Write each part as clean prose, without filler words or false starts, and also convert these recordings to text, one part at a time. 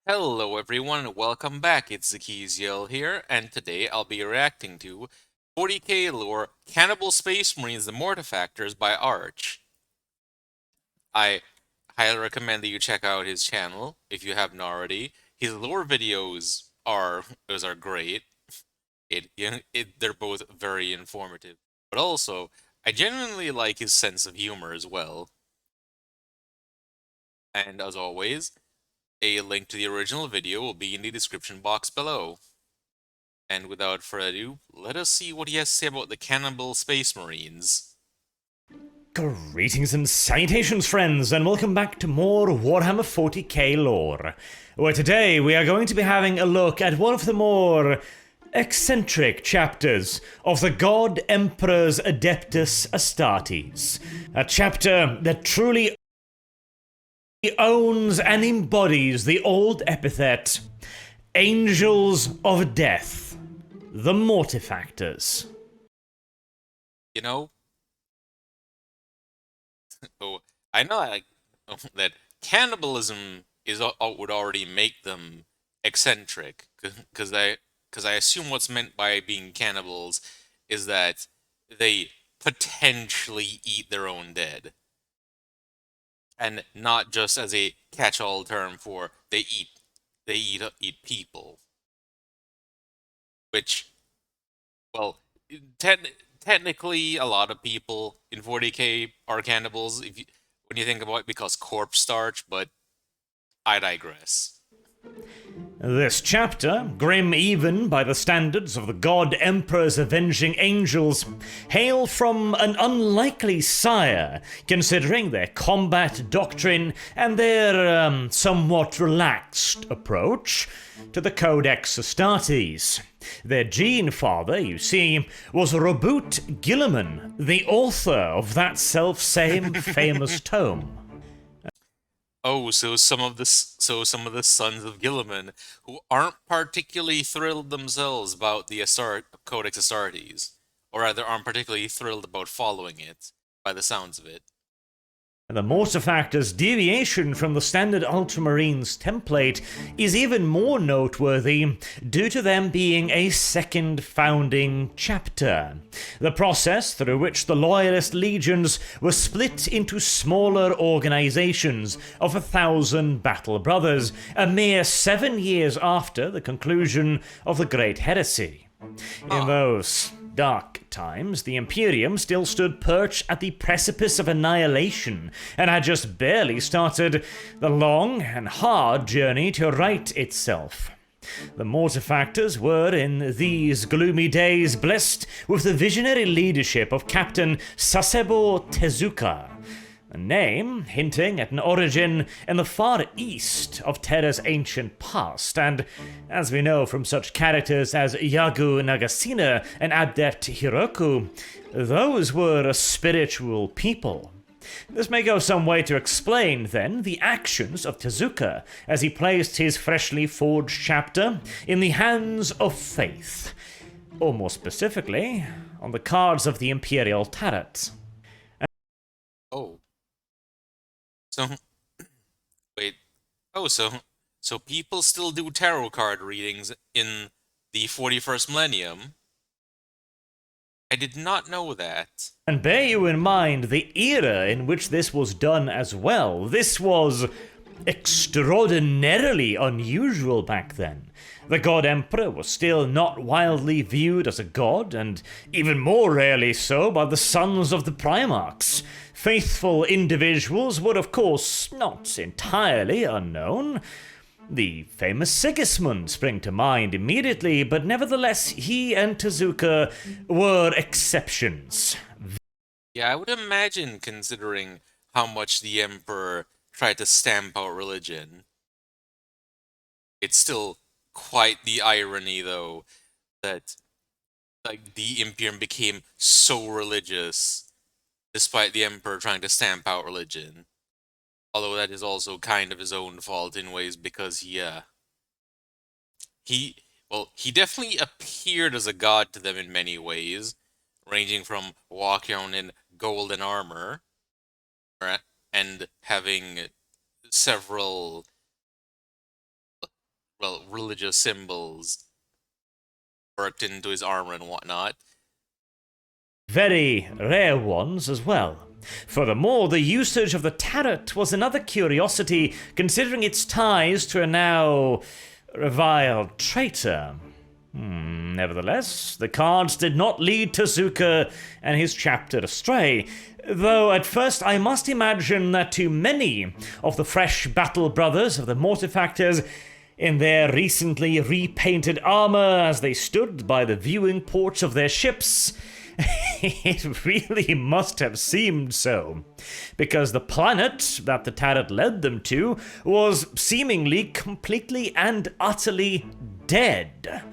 Hello everyone and welcome back, it's Zakiziel here, and today I'll be reacting to 40k lore Cannibal Space Marines the Mortifactors by Arch. I highly recommend that you check out his channel if you haven't already. His lore videos are great. They're both very informative. But also, I genuinely like his sense of humor as well. And as always, a link to the original video will be in the description box below. And without further ado, let us see what he has to say about the Cannibal Space Marines. Greetings and salutations, friends, and welcome back to more Warhammer 40k lore, where today we are going to be having a look at one of the more eccentric chapters of the God Emperor's Adeptus Astartes, a chapter that truly owns and embodies the old epithet, Angels of Death, the Mortifactors. You know, oh, I know that cannibalism would already make them eccentric, because I assume what's meant by being cannibals is that they potentially eat their own dead, and not just as a catch-all term for they eat people, which, well, technically, a lot of people in 40k are cannibals when you think about it, because corpse starch, but I digress. This chapter, grim even by the standards of the God Emperor's avenging angels, hail from an unlikely sire, considering their combat doctrine and their somewhat relaxed approach to the Codex Astartes. Their gene father, you see, was Robert Gilliman, the author of that self-same famous tome. Oh, so some of the sons of Gilliman who aren't particularly thrilled themselves about the Codex Astartes, or rather aren't particularly thrilled about following it, by the sounds of it. The Mortifactors' deviation from the standard Ultramarines template is even more noteworthy due to them being a second founding chapter. The process through which the Loyalist legions were split into smaller organizations of 1,000 battle brothers, a mere 7 years after the conclusion of the Great Heresy. In those dark times, the Imperium still stood perched at the precipice of annihilation and had just barely started the long and hard journey to right itself. The Mortifactors were, in these gloomy days, blessed with the visionary leadership of Captain Sasebo Tezuka, a name hinting at an origin in the far east of Terra's ancient past, and as we know from such characters as Yagu Nagasina and Adept Hiroku, those were a spiritual people. This may go some way to explain, then, the actions of Tezuka as he placed his freshly forged chapter in the hands of faith, or more specifically, on the cards of the Imperial Tarot. Oh, so wait. Oh, so people still do tarot card readings in the 41st millennium? I did not know that. And bear you in mind the era in which this was done as well. This was extraordinarily unusual back then. The God Emperor was still not widely viewed as a god, and even more rarely so by the sons of the Primarchs. Faithful individuals were, of course, not entirely unknown. The famous Sigismund spring to mind immediately, but nevertheless he and Tezuka were exceptions. Yeah, I would imagine, considering how much the Emperor tried to stamp out religion. It's still quite the irony, though, that like the Imperium became so religious despite the Emperor trying to stamp out religion. Although that is also kind of his own fault in ways, because he he definitely appeared as a god to them in many ways, ranging from walking around in golden armor, right, and having several well, religious symbols worked into his armor and whatnot. Very rare ones as well. Furthermore, the usage of the tarot was another curiosity, considering its ties to a now reviled traitor. Nevertheless, the cards did not lead Tezuka and his chapter astray, though at first I must imagine that to many of the fresh battle brothers of the Mortifactors, in their recently repainted armor as they stood by the viewing ports of their ships, it really must have seemed so, because the planet that the tarot led them to was seemingly completely and utterly dead.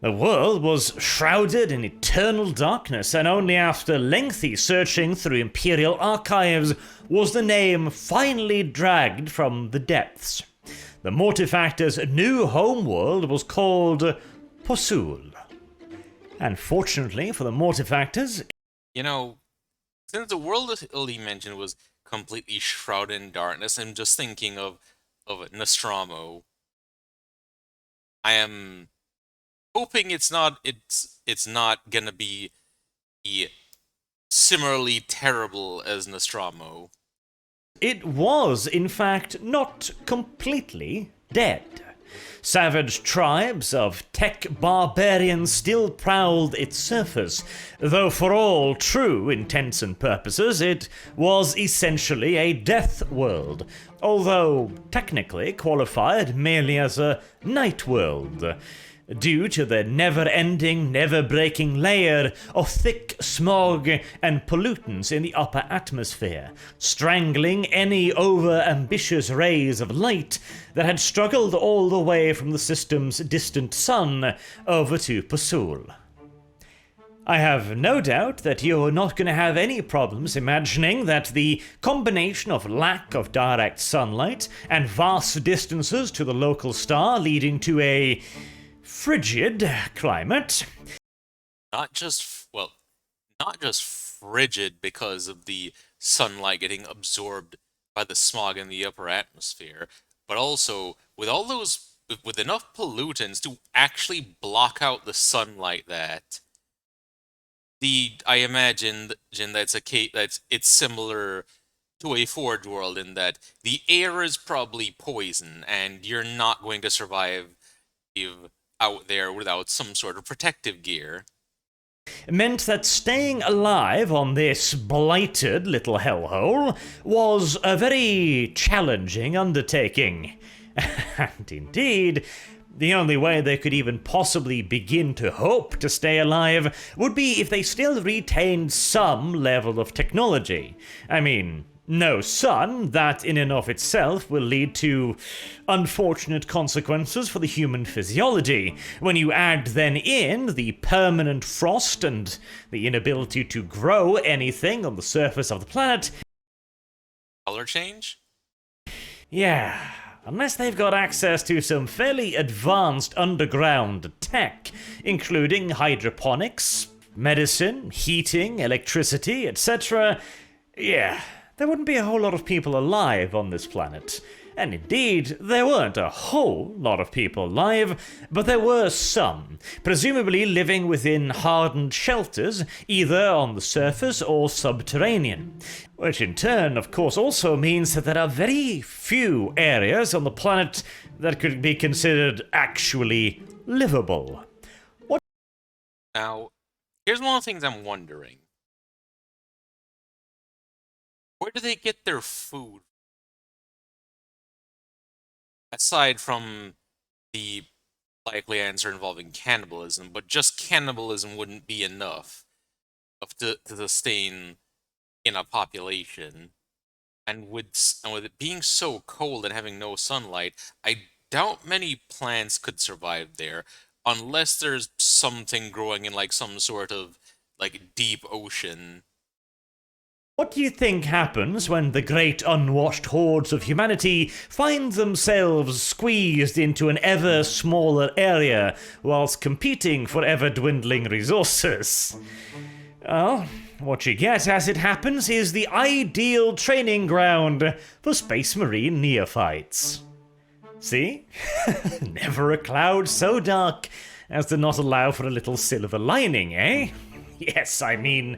The world was shrouded in eternal darkness, and only after lengthy searching through Imperial archives was the name finally dragged from the depths. The Mortifactors' new homeworld was called Posul. And fortunately for the Mortifactors, You know, since the world that he mentioned was completely shrouded in darkness, I'm just thinking of Nostromo. I am hoping it's not gonna be similarly terrible as Nostromo. it was, in fact, not completely dead. Savage tribes of tech barbarians still prowled its surface, though for all true intents and purposes it was essentially a death world, although technically qualified merely as a night world, due to the never-ending, never-breaking layer of thick smog and pollutants in the upper atmosphere, strangling any over-ambitious rays of light that had struggled all the way from the system's distant sun over to Posul. I have no doubt that you're not going to have any problems imagining that the combination of lack of direct sunlight and vast distances to the local star leading to a frigid climate. Well, not just frigid because of the sunlight getting absorbed by the smog in the upper atmosphere, but also with all those with enough pollutants to actually block out the sunlight that I imagine that's it's similar to a Forge world in that the air is probably poison and you're not going to survive out there without some sort of protective gear. Meant that staying alive on this blighted little hellhole was a very challenging undertaking. And indeed, the only way they could even possibly begin to hope to stay alive would be if they still retained some level of technology. I mean, no sun, that in and of itself will lead to unfortunate consequences for the human physiology. When you add then in the permanent frost and the inability to grow anything on the surface of the planet, Color change? yeah, unless they've got access to some fairly advanced underground tech, including hydroponics, medicine, heating, electricity, etc., yeah, there wouldn't be a whole lot of people alive on this planet. And indeed, there weren't a whole lot of people alive, but there were some, presumably living within hardened shelters, either on the surface or subterranean. Which in turn, of course, also means that there are very few areas on the planet that could be considered actually livable. Now, here's one of the things I'm wondering. Where do they get their food? Aside from the likely answer involving cannibalism, but just cannibalism wouldn't be enough to sustain in a population. And with it being so cold and having no sunlight, I doubt many plants could survive there, unless there's something growing in like some sort of like deep ocean. What do you think happens when the great unwashed hordes of humanity find themselves squeezed into an ever smaller area whilst competing for ever dwindling resources? Well, what you get as it happens is the ideal training ground for Space Marine neophytes. See? Never a cloud so dark as to not allow for a little silver lining, eh? Yes, I mean,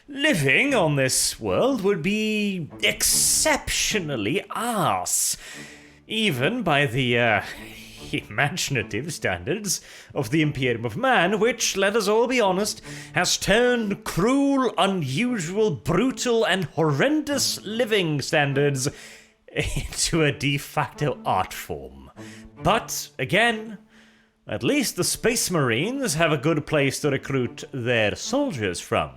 living on this world would be exceptionally arse, even by the imaginative standards of the Imperium of Man, which, let us all be honest, has turned cruel, unusual, brutal, and horrendous living standards into a de facto art form. But, again, at least the Space Marines have a good place to recruit their soldiers from.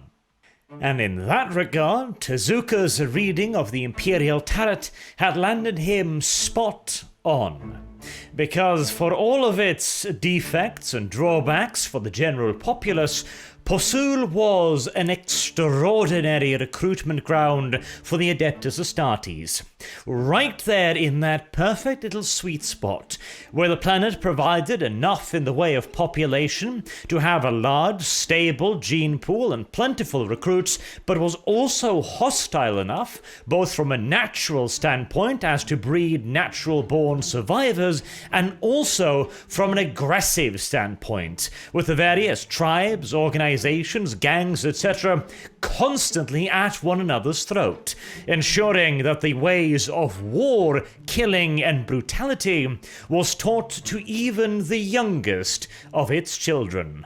And in that regard, Tezuka's reading of the Imperial Turret had landed him spot on. Because for all of its defects and drawbacks for the general populace, Posul was an extraordinary recruitment ground for the Adeptus Astartes. Right there in that perfect little sweet spot, where the planet provided enough in the way of population to have a large, stable gene pool and plentiful recruits, but was also hostile enough, both from a natural standpoint as to breed natural-born survivors, and also from an aggressive standpoint, with the various tribes, organizations, gangs, etc., constantly at one another's throat, ensuring that the ways of war, killing, and brutality was taught to even the youngest of its children.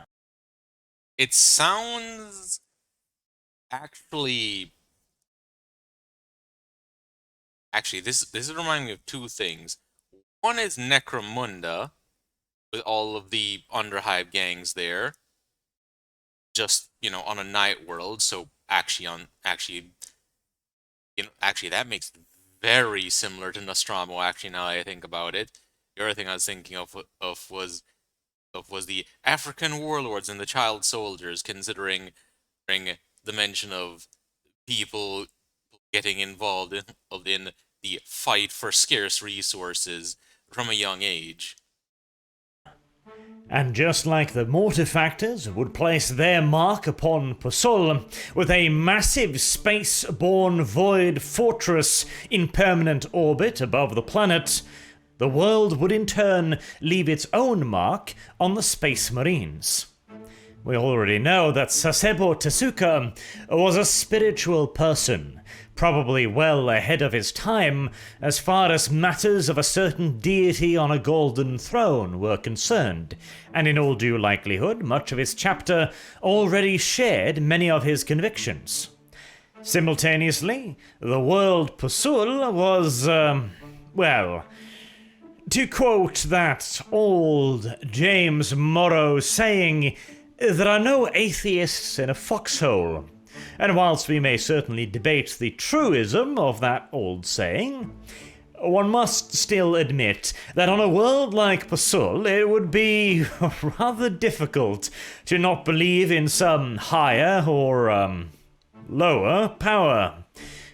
It sounds actually. Actually, this is reminding me of two things. One is Necromunda, with all of the Underhive gangs there, just on a night world. So actually that makes it very similar to Nostromo. Actually, now I think about it, the other thing I was thinking of was the African warlords and the child soldiers, considering the mention of people getting involved in the fight for scarce resources from a young age. And just like the Mortifactors would place their mark upon Posul with a massive space-borne void fortress in permanent orbit above the planet, the world would in turn leave its own mark on the Space Marines. We already know that Sasebo Tezuka was a spiritual person, probably well ahead of his time as far as matters of a certain deity on a golden throne were concerned, and in all due likelihood much of his chapter already shared many of his convictions. Simultaneously, the world Posul was, well, to quote that old James Morrow saying, there are no atheists in a foxhole. And whilst we may certainly debate the truism of that old saying, one must still admit that on a world like Posul, it would be rather difficult to not believe in some higher or, lower power.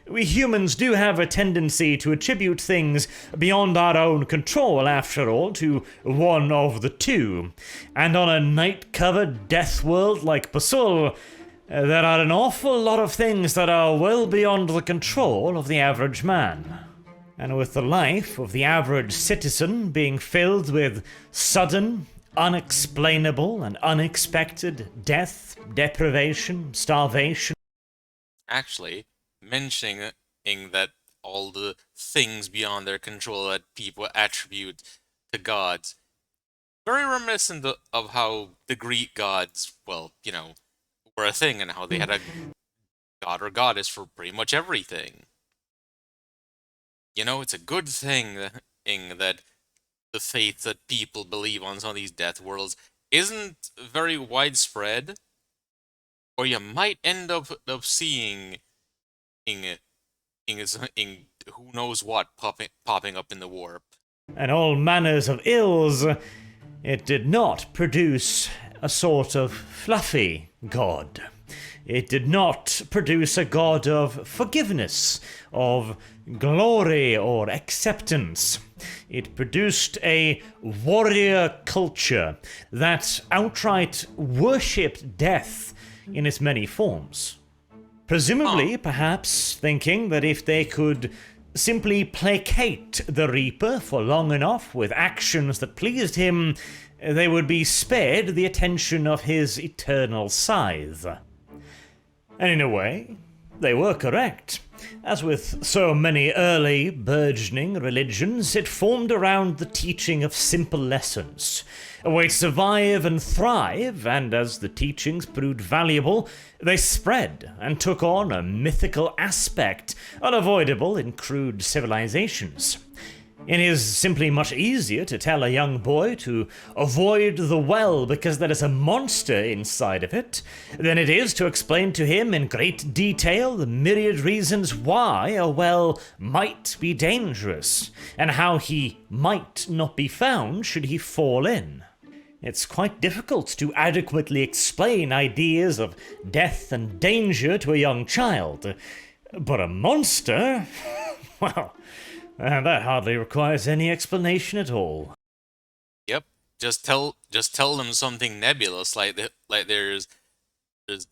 We humans do have a tendency to attribute things beyond our own control, after all, to one of the two. And on a night-covered death world like Posul, there are an awful lot of things that are well beyond the control of the average man. And with the life of the average citizen being filled with sudden, unexplainable, and unexpected death, deprivation, starvation. Actually, mentioning that all the things beyond their control that people attribute to gods, very reminiscent of how the Greek gods, well, were a thing, and how they had a god or goddess for pretty much everything. It's a good thing that the faith that people believe on some of these death worlds isn't very widespread, or you might end up seeing in who knows what popping up in the warp. And all manners of ills, it did not produce a sort of fluffy god. It did not produce a god of forgiveness, of glory or acceptance. It produced a warrior culture that outright worshipped death in its many forms. Presumably, perhaps thinking that if they could simply placate the Reaper for long enough with actions that pleased him, they would be spared the attention of his eternal scythe. And in a way, they were correct. As with so many early, burgeoning religions, it formed around the teaching of simple lessons, a way to survive and thrive, and as the teachings proved valuable, they spread and took on a mythical aspect unavoidable in crude civilizations. It is simply much easier to tell a young boy to avoid the well because there is a monster inside of it than it is to explain to him in great detail the myriad reasons why a well might be dangerous and how he might not be found should he fall in. It's quite difficult to adequately explain ideas of death and danger to a young child, but a monster? Well, that hardly requires any explanation at all. Yep. Just tell them something nebulous like there's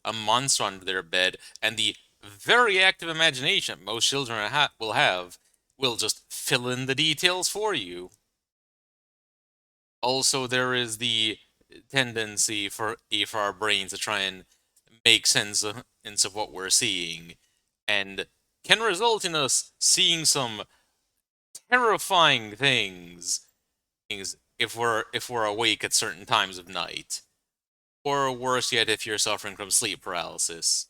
a monster under their bed, and the very active imagination most children will just fill in the details for you. Also, there is the tendency for our brains to try and make sense of what we're seeing, and can result in us seeing some terrifying things if we're awake at certain times of night, or worse yet, if you're suffering from sleep paralysis.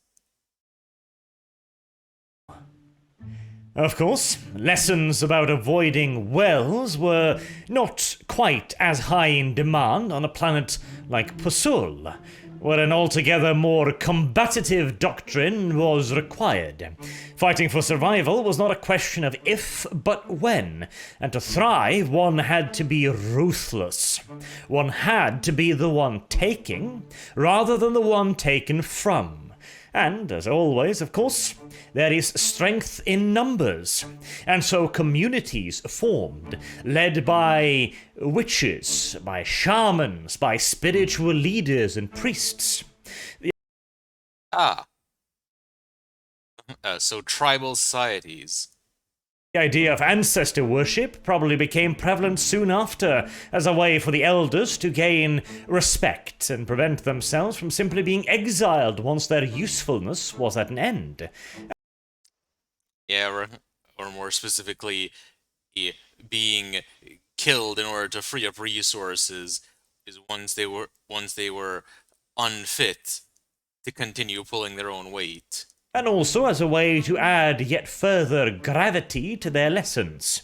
Of course, lessons about avoiding wells were not quite as high in demand on a planet like Pusul, where an altogether more combative doctrine was required. Fighting for survival was not a question of if, but when, and to thrive one had to be ruthless. One had to be the one taking, rather than the one taken from. And, as always, of course, there is strength in numbers, and so communities formed, led by witches, by shamans, by spiritual leaders and priests. So tribal societies. The idea of ancestor worship probably became prevalent soon after, as a way for the elders to gain respect and prevent themselves from simply being exiled once their usefulness was at an end. Yeah, or more specifically, being killed in order to free up resources is once they were unfit to continue pulling their own weight. And also as a way to add yet further gravity to their lessons.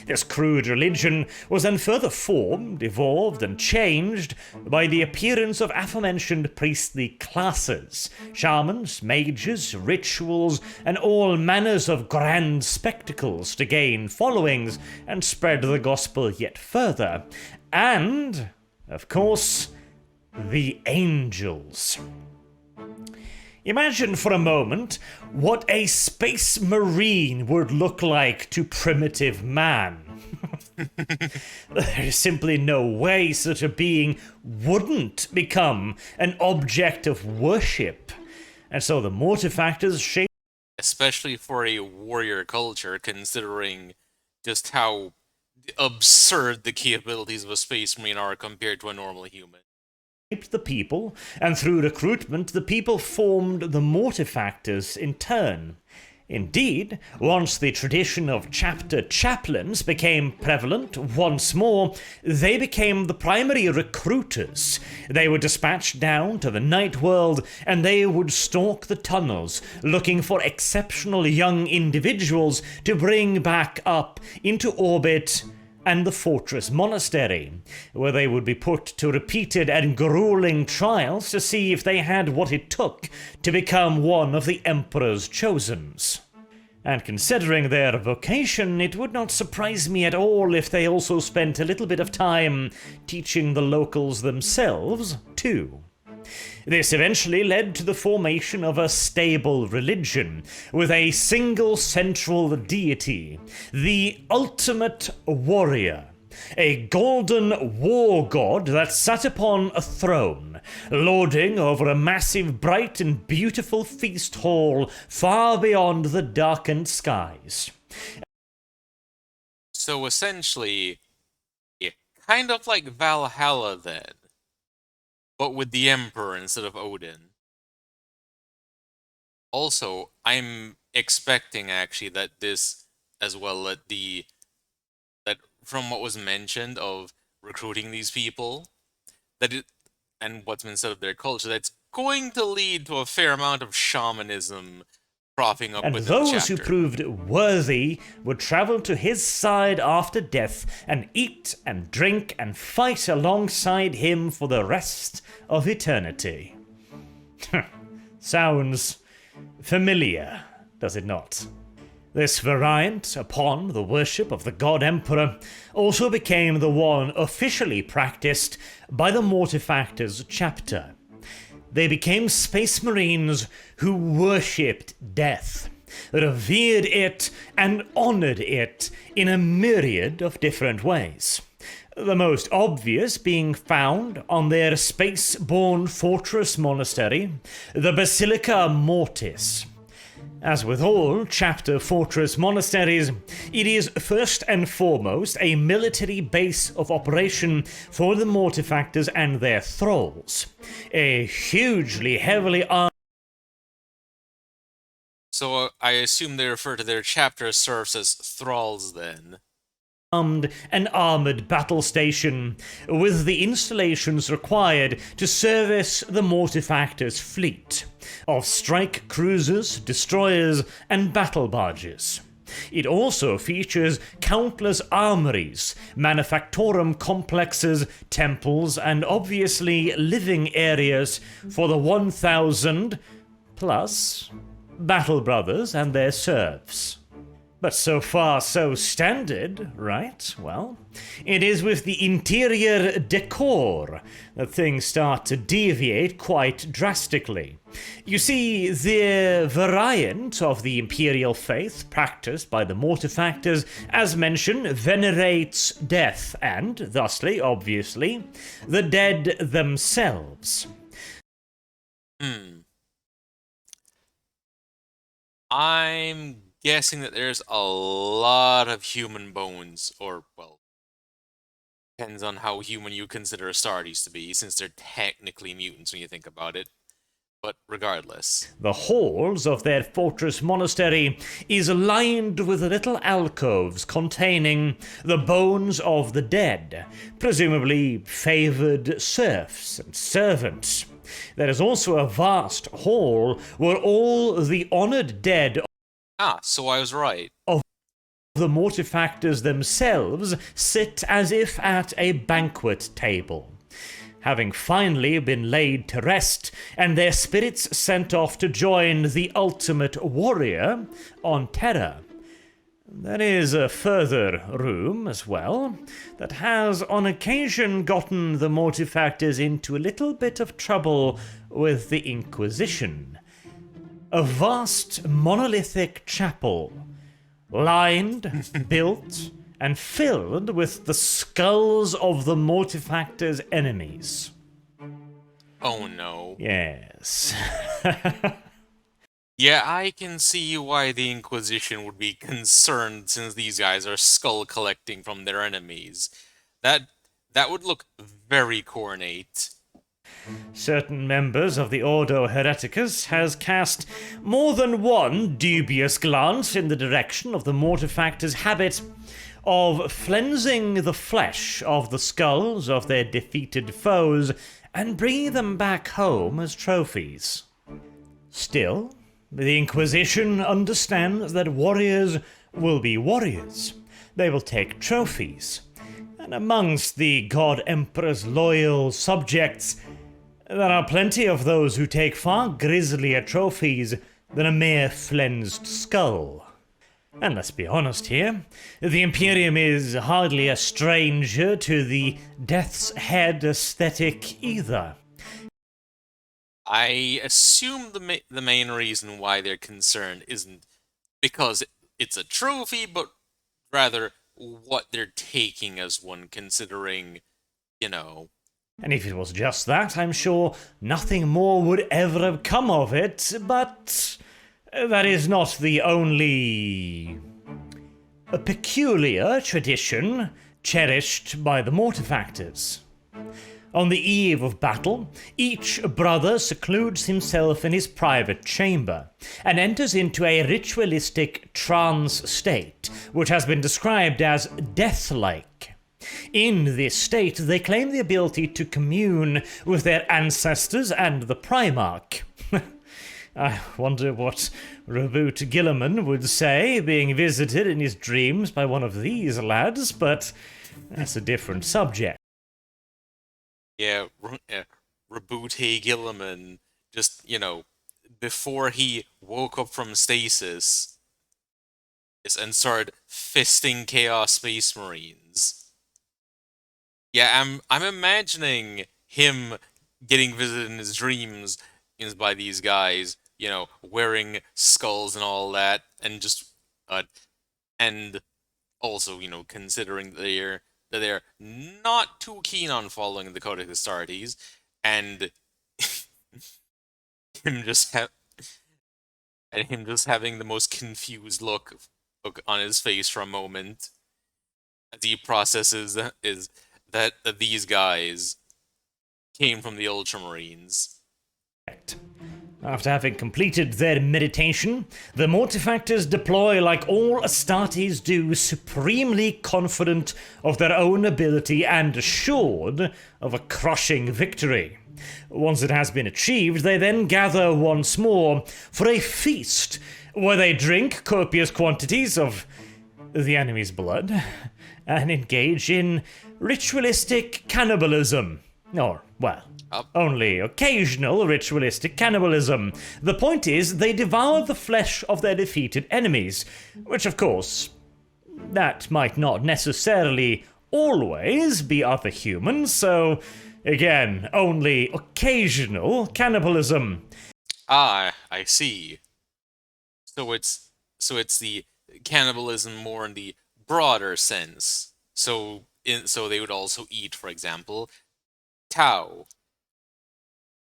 This crude religion was then further formed, evolved, and changed by the appearance of aforementioned priestly classes, shamans, mages, rituals, and all manners of grand spectacles to gain followings and spread the gospel yet further. And, of course, the angels. Imagine for a moment what a space marine would look like to primitive man. There is simply no way such a being wouldn't become an object of worship. And so the Mortifactors shape... Especially for a warrior culture, considering just how absurd the capabilities of a space marine are compared to a normal human. The people, and through recruitment the people formed the Mortifactors in turn. Indeed, once the tradition of chapter chaplains became prevalent once more, they became the primary recruiters. They were dispatched down to the night world, and they would stalk the tunnels, looking for exceptional young individuals to bring back up into orbit and the fortress monastery, where they would be put to repeated and grueling trials to see if they had what it took to become one of the Emperor's chosens. And considering their vocation, it would not surprise me at all if they also spent a little bit of time teaching the locals themselves, too. This eventually led to the formation of a stable religion, with a single central deity, the ultimate warrior, a golden war god that sat upon a throne, lording over a massive, bright and beautiful feast hall far beyond the darkened skies. So essentially, yeah, kind of like Valhalla then, but with the Emperor instead of Odin. Also, I'm expecting actually that this as well that from what was mentioned of recruiting these people, that it and what's been said of their culture, that's going to lead to a fair amount of shamanism cropping up And within the those who chapter. proved worthy would travel to his side after death and eat and drink and fight alongside him for the rest of eternity. Sounds familiar, does it not? This variant upon the worship of the god emperor also became the one officially practiced by the Mortifactors chapter. They became space marines who worshipped death, revered it, and honored it in a myriad of different ways. The most obvious being found on their space-born fortress monastery, the Basilica Mortis. As with all chapter fortress monasteries, it is first and foremost a military base of operation for the Mortifactors and their thralls. A hugely heavily armed. So I assume they refer to their chapter serfs as thralls then. And armored battle station, with the installations required to service the Mortifactors' fleet of strike cruisers, destroyers, and battle barges. It also features countless armories, manufactorum complexes, temples, and obviously living areas for the 1,000 plus battle brothers and their serfs. But so far so standard, right? Well, it is with the interior decor that things start to deviate quite drastically. You see, the variant of the imperial faith practiced by the Mortifactors, as mentioned, venerates death and, thusly, obviously, the dead themselves. I'm guessing that there's a lot of human bones, or, well, depends on how human you consider Astartes to be, since they're technically mutants when you think about it. But regardless. The halls of their fortress monastery is lined with little alcoves containing the bones of the dead, presumably favored serfs and servants. There is also a vast hall where all the honored dead Ah, so I was right. of the Mortifactors themselves sit as if at a banquet table, having finally been laid to rest and their spirits sent off to join the ultimate warrior on Terra. There is a further room as well that has on occasion gotten the Mortifactors into a little bit of trouble with the Inquisition. A vast monolithic chapel, lined, built, and filled with the skulls of the Mortifactors' enemies. Oh no. Yes. Yeah, I can see why the Inquisition would be concerned since these guys are skull collecting from their enemies. That that would look very cornate. Certain members of the Ordo Hereticus has cast more than one dubious glance in the direction of the Mortifactors' habit of flensing the flesh of the skulls of their defeated foes and bringing them back home as trophies. Still, the Inquisition understands that warriors will be warriors. They will take trophies. And amongst the God Emperor's loyal subjects, there are plenty of those who take far grislier trophies than a mere flensed skull. And let's be honest here, the Imperium is hardly a stranger to the death's head aesthetic either. I assume the main reason why they're concerned isn't because it's a trophy, but rather what they're taking as one, considering, you know. And if it was just that, I'm sure nothing more would ever have come of it, but that is not the only a peculiar tradition cherished by the Mortifactors. On the eve of battle, each brother secludes himself in his private chamber and enters into a ritualistic trance state, which has been described as death-like. In this state, they claim the ability to commune with their ancestors and the Primarch. I wonder what Reboot Gilliman would say, being visited in his dreams by one of these lads, but that's a different subject. Yeah, Reboot Gilliman, just, before he woke up from stasis and started fisting Chaos Space Marines. Yeah, I'm imagining him getting visited in his dreams by these guys, wearing skulls and all that, and just and also, considering that they're not too keen on following the Codex Astartes, and him just having the most confused look on his face for a moment as he processes is that these guys came from the Ultramarines. After having completed their meditation, the Mortifactors deploy like all Astartes do, supremely confident of their own ability and assured of a crushing victory. Once it has been achieved, they then gather once more for a feast, where they drink copious quantities of the enemy's blood and engage in ritualistic cannibalism. Or, well, only occasional ritualistic cannibalism. The point is, they devour the flesh of their defeated enemies, which, of course, that might not necessarily always be other humans, so, again, only occasional cannibalism. Ah, I see. So it's the cannibalism more in the broader sense. So they would also eat, for example, Tau.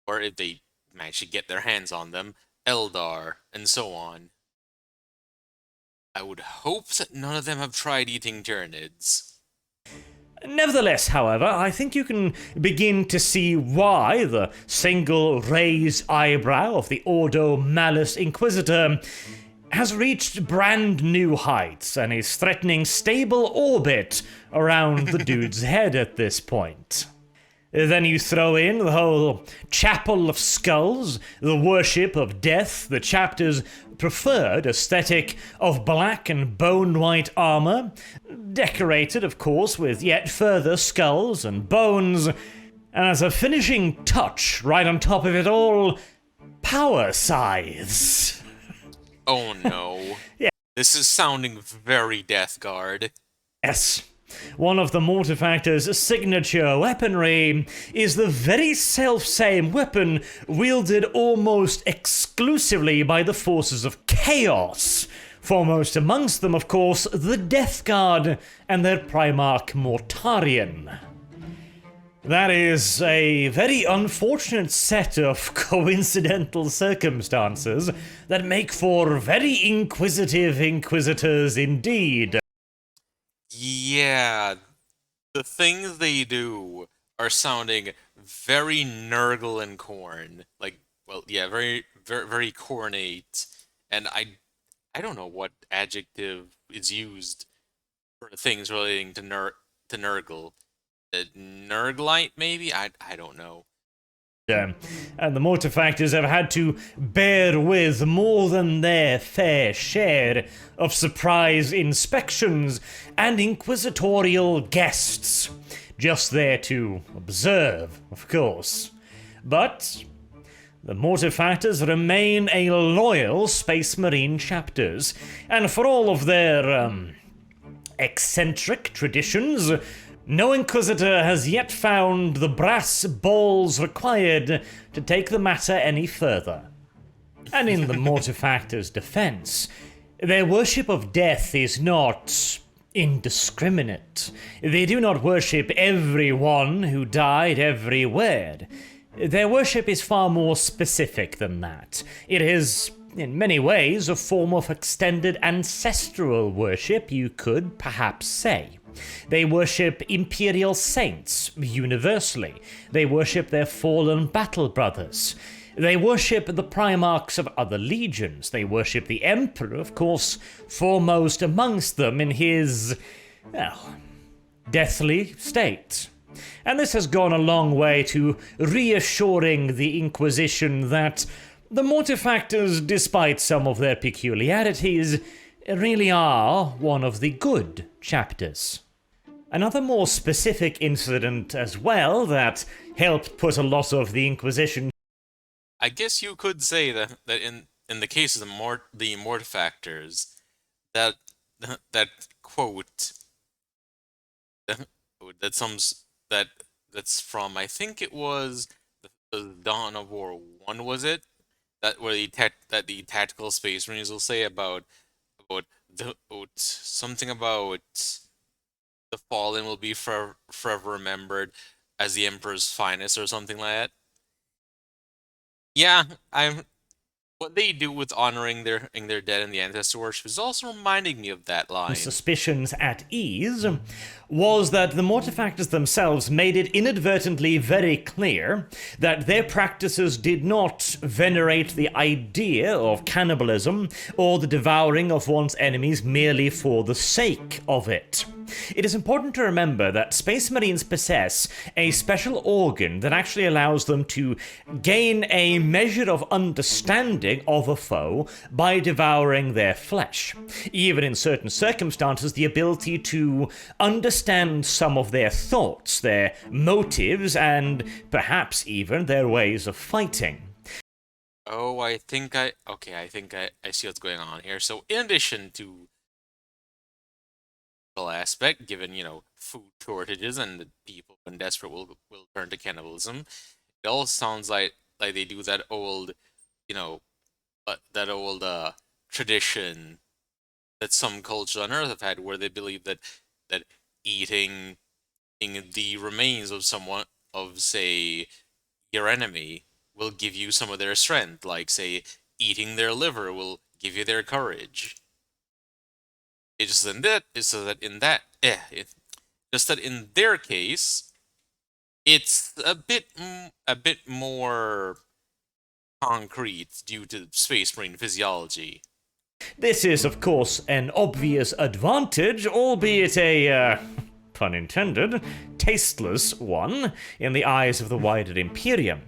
Or if they manage to get their hands on them, Eldar, and so on. I would hope that none of them have tried eating Tyranids. Nevertheless, however, I think you can begin to see why the single raised eyebrow of the Ordo Malus Inquisitor has reached brand new heights and is threatening stable orbit around the dude's head at this point. Then you throw in the whole Chapel of Skulls, the worship of death, the chapter's preferred aesthetic of black and bone-white armor, decorated, of course, with yet further skulls and bones, and as a finishing touch, right on top of it all, power scythes. Oh no. Yeah. This is sounding very Death Guard. Yes. One of the Mortifactors' signature weaponry is the very self-same weapon wielded almost exclusively by the forces of chaos. Foremost amongst them, of course, the Death Guard and their Primarch Mortarion. That is a very unfortunate set of coincidental circumstances that make for very inquisitive Inquisitors indeed. Yeah, the things they do are sounding very Nurgle and Khorne. Like, well, yeah, very, very, very cornate. And I don't know what adjective is used for things relating to Nurgle. Nurglite, maybe? I don't know. And the Mortifactors have had to bear with more than their fair share of surprise inspections and inquisitorial guests, just there to observe, of course. But the Mortifactors remain a loyal Space Marine chapters, and for all of their eccentric traditions, no Inquisitor has yet found the brass balls required to take the matter any further. And in the Mortifactors' defense, their worship of death is not indiscriminate. They do not worship everyone who died everywhere. Their worship is far more specific than that. It is in many ways a form of extended ancestral worship, you could perhaps say. They worship imperial saints universally. They worship their fallen battle brothers. They worship the primarchs of other legions. They worship the emperor, of course, foremost amongst them in his, well, deathly state. And this has gone a long way to reassuring the Inquisition that the Mortifactors, despite some of their peculiarities, really are one of the good chapters. Another more specific incident as well that helped put a lot of the Inquisition. I guess you could say that in the case of the Mortifactors, that that quote that that's from, I think it was the Dawn of War 1, was it? That where the tactical space marines will say about something about the fallen will be forever remembered as the Emperor's finest or something like that. Yeah, I'm what they do with honoring their dead in the ancestor worship is also reminding me of that line. Suspicions at ease was that the Mortifactors themselves made it inadvertently very clear that their practices did not venerate the idea of cannibalism or the devouring of one's enemies merely for the sake of it. It is important to remember that Space Marines possess a special organ that actually allows them to gain a measure of understanding of a foe by devouring their flesh. Even in certain circumstances, the ability to understand some of their thoughts, their motives, and perhaps even their ways of fighting. Oh, I think I see what's going on here. So in addition to aspect, given food shortages and the people when desperate will turn to cannibalism, it all sounds like they do that old tradition that some cultures on Earth have had, where they believe that eating the remains of someone, of say your enemy, will give you some of their strength, like say eating their liver will give you their courage. It's just that in their case, it's a bit more concrete due to Space Marine physiology. This is, of course, an obvious advantage, albeit a, pun intended, tasteless one in the eyes of the wider Imperium.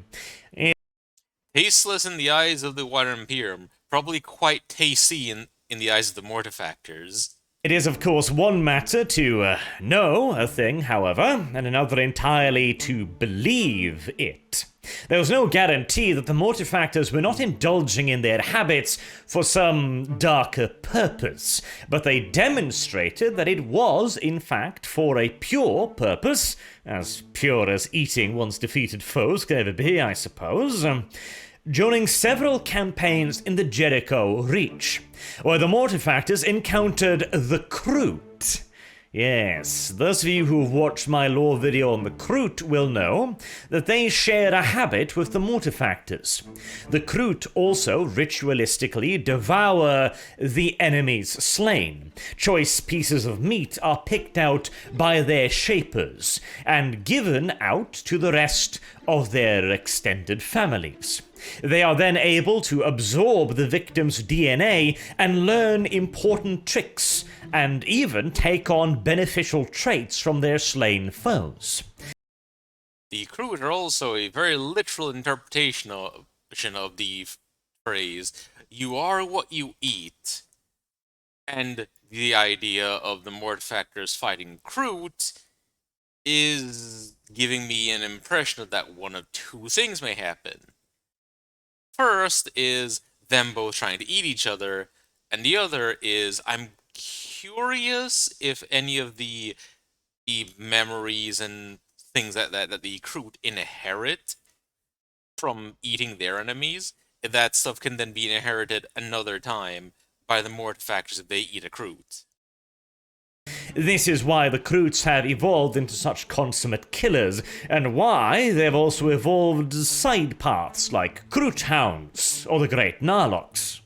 Tasteless in the eyes of the wider Imperium, probably quite tasty in the eyes of the Mortifactors. It is, of course, one matter to know a thing, however, and another entirely to believe it. There was no guarantee that the Mortifactors were not indulging in their habits for some darker purpose, but they demonstrated that it was, in fact, for a pure purpose, as pure as eating one's defeated foes can ever be, I suppose. During several campaigns in the Jericho Reach, where the Mortifactors encountered the Kroot. Yes, those of you who have watched my lore video on the Kroot will know that they share a habit with the Mortifactors. The Kroot also ritualistically devour the enemies slain. Choice pieces of meat are picked out by their shapers and given out to the rest of their extended families. They are then able to absorb the victim's DNA and learn important tricks, and even take on beneficial traits from their slain foes. The Kroot are also a very literal interpretation of the phrase, "You are what you eat." And the idea of the Mortifactors fighting Kroot is giving me an impression that one of two things may happen. First is them both trying to eat each other, and the other is I'm curious if any of the memories and things that the Kroot inherit from eating their enemies, if that stuff can then be inherited another time by the Mortifactors if they eat a Kroot. This is why the Kroots have evolved into such consummate killers, and why they've also evolved side paths like Kroot Hounds or the Great Narloks.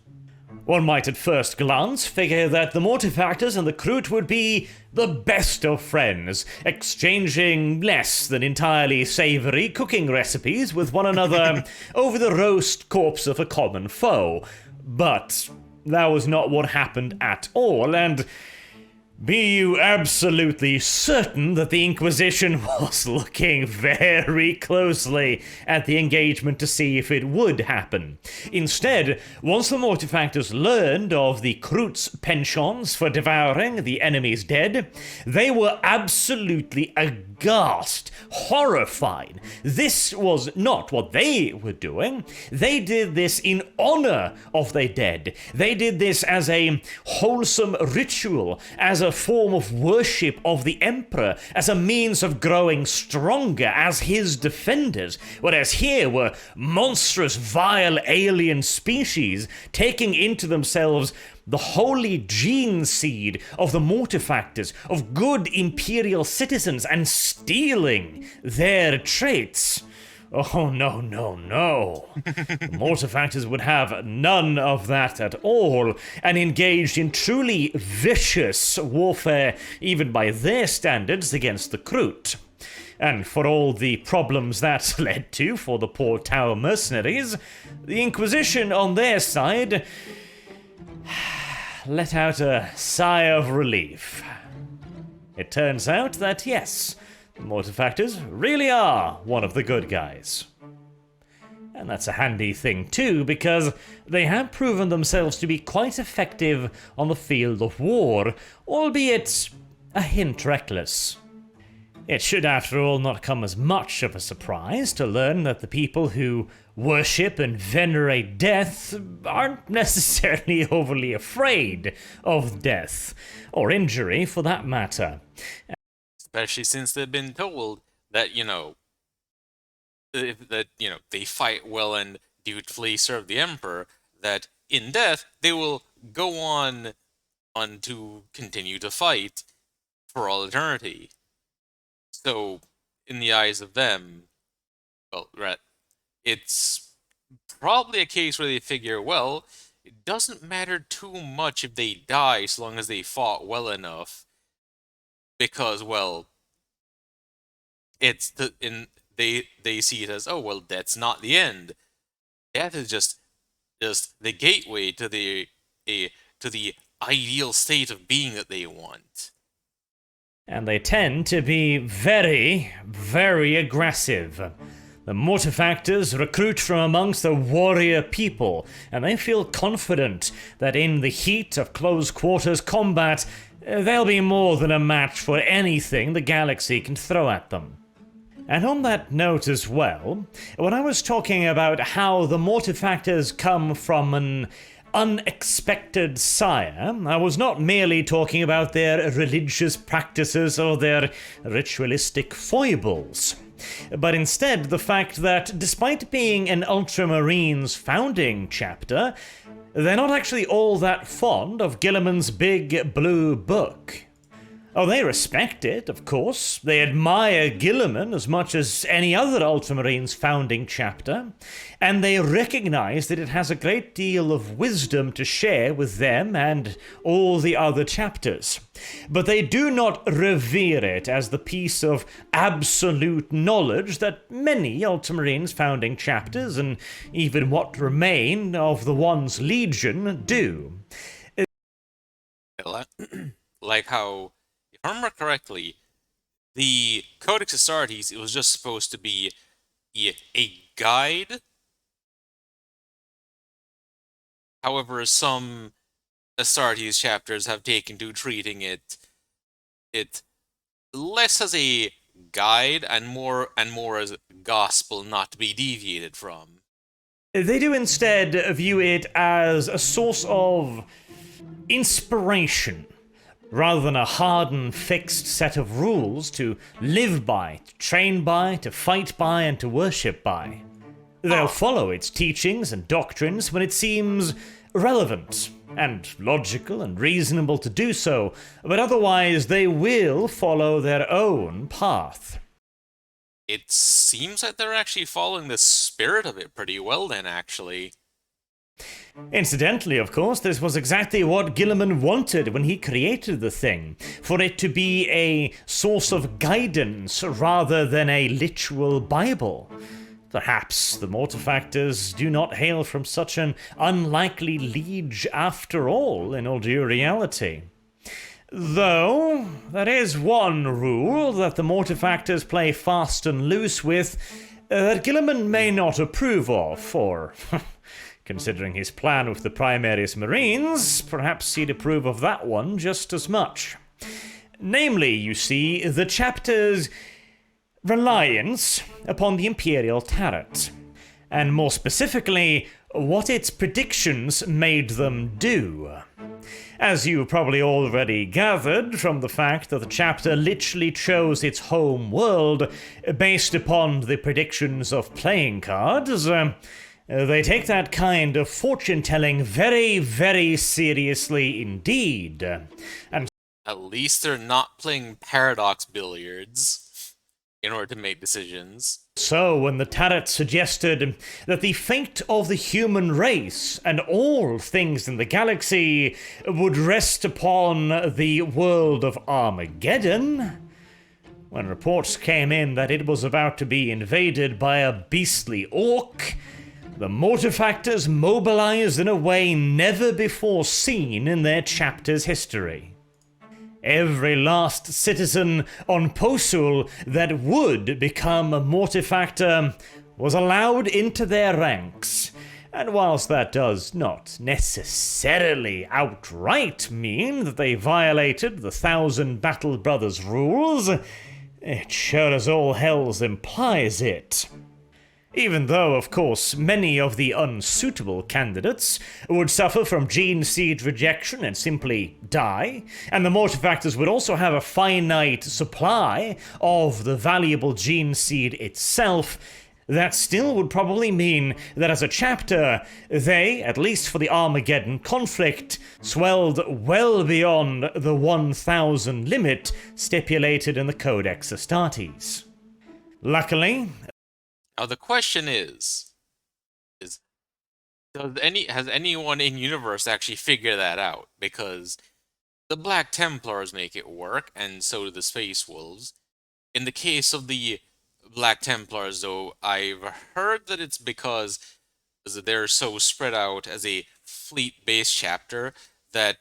One might at first glance figure that the Mortifactors and the Kroot would be the best of friends, exchanging less than entirely savory cooking recipes with one another over the roast corpse of a common foe. But that was not what happened at all, and be you absolutely certain that the Inquisition was looking very closely at the engagement to see if it would happen. Instead, once the Mortifactors learned of the Kroot's penchants for devouring the enemy's dead, they were absolutely aghast, horrified. This was not what they were doing. They did this in honor of their dead. They did this as a wholesome ritual, as a form of worship of the Emperor, as a means of growing stronger as his defenders, whereas here were monstrous, vile alien species taking into themselves the holy gene seed of the Mortifactors, of good imperial citizens, and stealing their traits. Oh, no, no, no. The Mortifactors would have none of that at all, and engaged in truly vicious warfare, even by their standards, against the Kroot. And for all the problems that led to for the poor Tower mercenaries, the Inquisition on their side let out a sigh of relief. It turns out that yes, the Mortifactors really are one of the good guys. And that's a handy thing too, because they have proven themselves to be quite effective on the field of war, albeit a hint reckless. It should, after all, not come as much of a surprise to learn that the people who worship and venerate death aren't necessarily overly afraid of death, or injury for that matter. Especially since they've been told that, they fight well and dutifully serve the Emperor, that in death they will go on to continue to fight for all eternity. So, in the eyes of them, well, it's probably a case where they figure, well, it doesn't matter too much if they die as long as they fought well enough, because, well, they see it as, oh, well, that's not the end. Death is just the gateway to the ideal state of being that they want. And they tend to be very, very aggressive. The Mortifactors recruit from amongst the warrior people, and they feel confident that in the heat of close quarters combat, they'll be more than a match for anything the galaxy can throw at them. And on that note as well, when I was talking about how the Mortifactors come from an unexpected sire, I was not merely talking about their religious practices or their ritualistic foibles, but instead the fact that despite being an Ultramarines founding chapter, they're not actually all that fond of Gilliman's big blue book. Oh, they respect it, of course. They admire Gilliman as much as any other Ultramarines founding chapter, and they recognize that it has a great deal of wisdom to share with them and all the other chapters. But they do not revere it as the piece of absolute knowledge that many Ultramarines founding chapters, and even what remain of the One's Legion, do. Like how, if I remember correctly, the Codex Astartes, it was just supposed to be a guide. However, some Astartes chapters have taken to treating it less as a guide and more as a gospel not to be deviated from. They do instead view it as a source of inspiration, rather than a hard and fixed set of rules to live by, to train by, to fight by, and to worship by. They'll follow its teachings and doctrines when it seems relevant and logical and reasonable to do so, but otherwise they will follow their own path. It seems like they're actually following the spirit of it pretty well then, actually. Incidentally, of course, this was exactly what Gilliman wanted when he created the thing, for it to be a source of guidance rather than a literal Bible. Perhaps the Mortifactors do not hail from such an unlikely liege after all, in all due reality. Though, there is one rule that the Mortifactors play fast and loose with that Gilliman may not approve of, or, considering his plan with the Primaris Marines, perhaps he'd approve of that one just as much. Namely, you see, the chapter's reliance upon the Imperial Tarot, and more specifically, what its predictions made them do. As you probably already gathered from the fact that the chapter literally chose its home world based upon the predictions of playing cards, they take that kind of fortune-telling very, very seriously indeed. And At least they're not playing paradox billiards in order to make decisions. so, when the Tarot suggested that the fate of the human race and all things in the galaxy would rest upon the world of Armageddon, when reports came in that it was about to be invaded by a beastly orc, the Mortifactors mobilized in a way never before seen in their chapter's history. Every last citizen on Posul that would become a Mortifactor was allowed into their ranks. And whilst that does not necessarily outright mean that they violated the Thousand Battle Brothers rules, it sure as all hells implies it. Even though, of course, many of the unsuitable candidates would suffer from gene seed rejection and simply die, and the Mortifactors would also have a finite supply of the valuable gene seed itself, that still would probably mean that as a chapter, they, at least for the Armageddon conflict, swelled well beyond the 1,000 limit stipulated in the Codex Astartes. Luckily, Now the question is has anyone in universe actually figured that out? Because the Black Templars make it work, and so do the Space Wolves. In the case of the Black Templars, though, I've heard that it's because they're so spread out as a fleet-based chapter that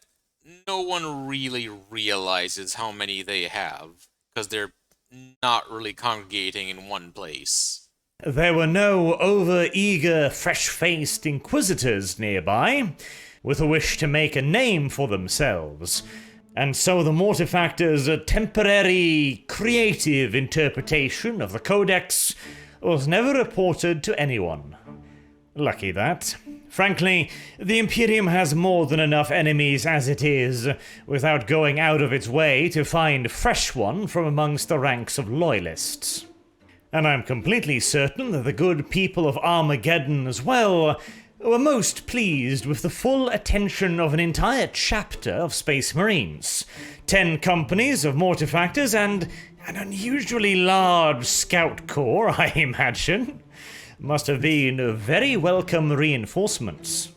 no one really realizes how many they have, because they're not really congregating in one place. there were no over-eager, fresh-faced inquisitors nearby, with a wish to make a name for themselves, and so the Mortifactors' temporary, creative interpretation of the Codex was never reported to anyone. Lucky that. Frankly, the Imperium has more than enough enemies as it is, without going out of its way to find fresh one from amongst the ranks of loyalists. And I'm completely certain that the good people of Armageddon as well were most pleased with the full attention of an entire chapter of Space Marines, 10 companies of Mortifactors, and an unusually large scout corps, I imagine. Must have been very welcome reinforcements.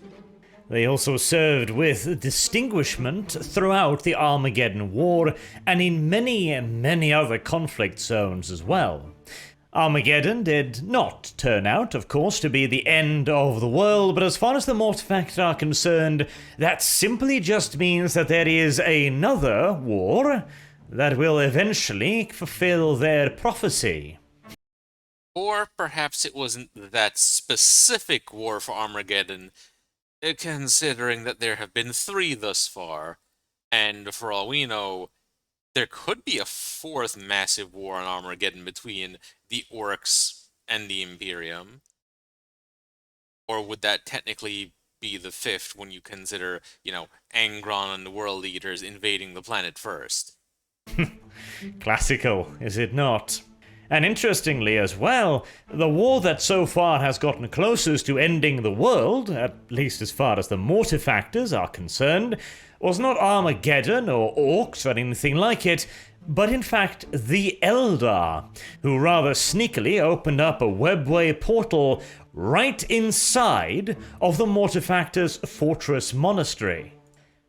They also served with distinguishment throughout the Armageddon War and in many, many other conflict zones as well. Armageddon did not turn out, of course, to be the end of the world, but as far as the Mortifactors are concerned, that simply just means that there is another war that will eventually fulfill their prophecy. Or perhaps it wasn't that specific war for Armageddon, considering that there have been 3 thus far, and for all we know, there could be a 4th massive war on Armageddon between the Orcs and the Imperium. Or would that technically be the 5th when you consider, Angron and the world leaders invading the planet first? Classical, is it not? And interestingly as well, the war that so far has gotten closest to ending the world, at least as far as the Mortifactors are concerned, was not Armageddon or Orcs or anything like it, but in fact the Eldar, who rather sneakily opened up a webway portal right inside of the Mortifactors' fortress monastery.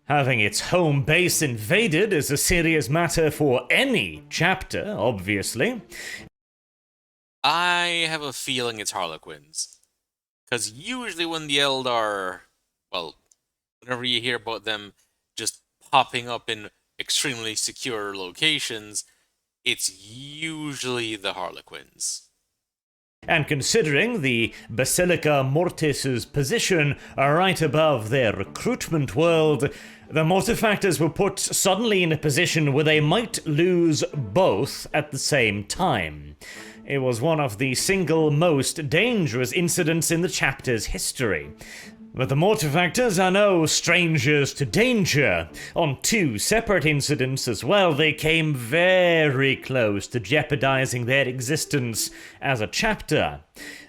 Having its home base invaded is a serious matter for any chapter, obviously. I have a feeling it's Harlequins. Because usually when the Eldar, well, whenever you hear about them just popping up in extremely secure locations, it's usually the Harlequins. And considering the Basilica Mortis's position right above their recruitment world, the Mortifactors were put suddenly in a position where they might lose both at the same time. It was one of the single most dangerous incidents in the chapter's history. But the Mortifactors are no strangers to danger. On two separate incidents as well, they came very close to jeopardizing their existence as a chapter.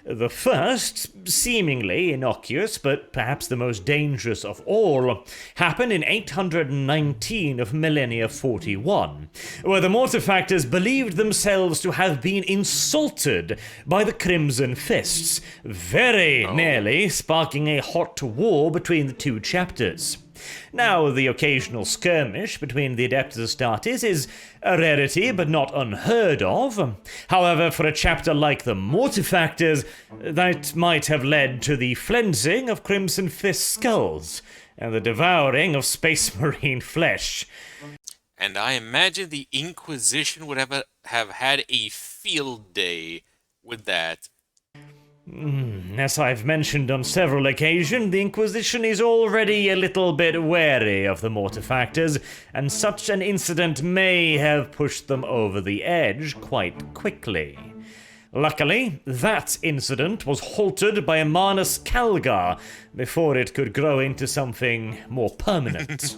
The first, seemingly innocuous, but perhaps the most dangerous of all, happened in 819 of Millennia 41, where the Mortifactors believed themselves to have been insulted by the Crimson Fists, very nearly sparking a hot war between the two chapters. Now, the occasional skirmish between the Adeptus Astartes is a rarity, but not unheard of. However, for a chapter like the Mortifactors, that might have led to the flensing of Crimson Fist skulls and the devouring of Space Marine flesh. And I imagine the Inquisition would have had a field day with that. As I've mentioned on several occasions, the Inquisition is already a little bit wary of the Mortifactors, and such an incident may have pushed them over the edge quite quickly. Luckily, that incident was halted by Manus Calgar before it could grow into something more permanent.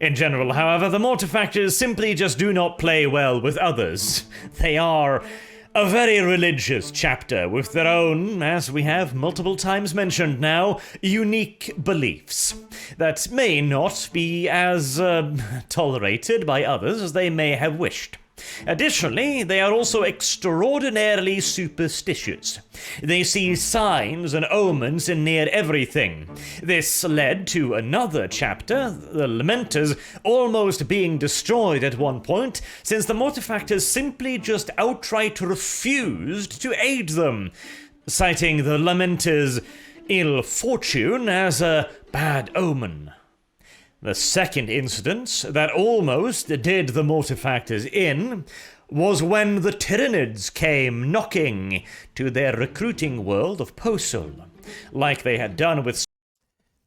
In general, however, the Mortifactors simply just do not play well with others. They are a very religious chapter with their own, as we have multiple times mentioned now, unique beliefs that may not be as tolerated by others as they may have wished. Additionally, they are also extraordinarily superstitious. They see signs and omens in near everything. This led to another chapter, the Lamenters, almost being destroyed at one point, since the Mortifactors simply just outright refused to aid them, citing the Lamenters' ill fortune as a bad omen. The second incident that almost did the Mortifactors in was when the Tyranids came knocking to their recruiting world of Posul, like they had done with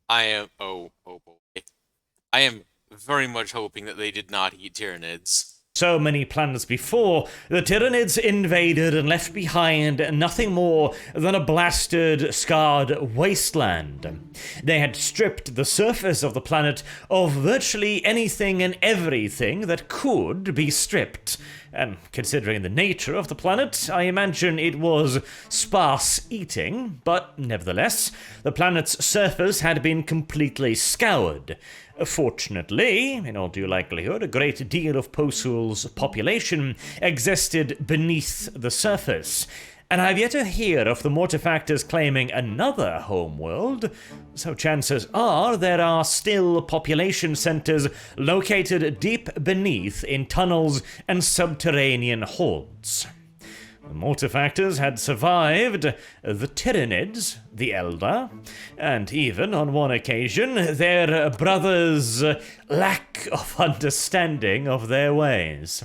I am oh boy. I am very much hoping that they did not eat Tyranids. so many planets before. The Tyranids invaded and left behind nothing more than a blasted, scarred wasteland. They had stripped the surface of the planet of virtually anything and everything that could be stripped. And considering the nature of the planet, I imagine it was sparse eating, but nevertheless, the planet's surface had been completely scoured. Fortunately, in all due likelihood, a great deal of Posul's population existed beneath the surface, and I've yet to hear of the Mortifactors claiming another homeworld, so chances are there are still population centers located deep beneath in tunnels and subterranean holds. The Mortifactors had survived the Tyranids, the Eldar, and even on one occasion their brothers' lack of understanding of their ways.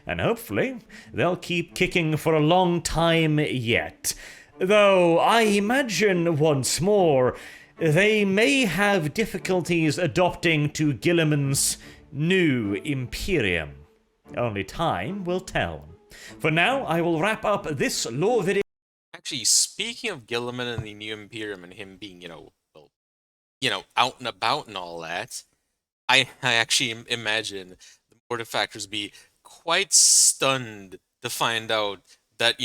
And hopefully they'll keep kicking for a long time yet. Though I imagine once more they may have difficulties adopting to Gilliman's new Imperium. Only time will tell. For now, I will wrap up this lore video. Actually, speaking of Gilliman and the New Imperium and him being, out and about and all that, I actually imagine the Mortifactors be quite stunned to find out that,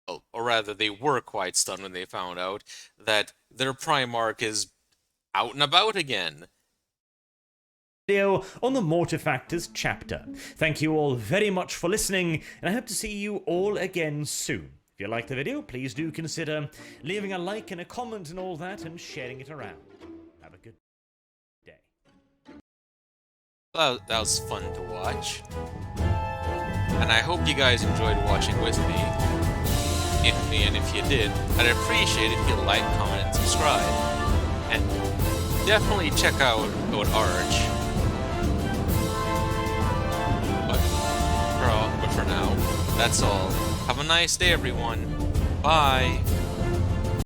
or rather, they were quite stunned when they found out that their Primarch is out and about again. video on the Mortifactors chapter. Thank you all very much for listening, and I hope to see you all again soon. If you liked the video, please do consider leaving a like and a comment and all that, and sharing it around. Have a good day. Well, that was fun to watch. And I hope you guys enjoyed watching with me. And if you did, I'd appreciate it if you like, comment, and subscribe. And definitely check out Arch. But for now, that's all. Have a nice day, everyone. Bye.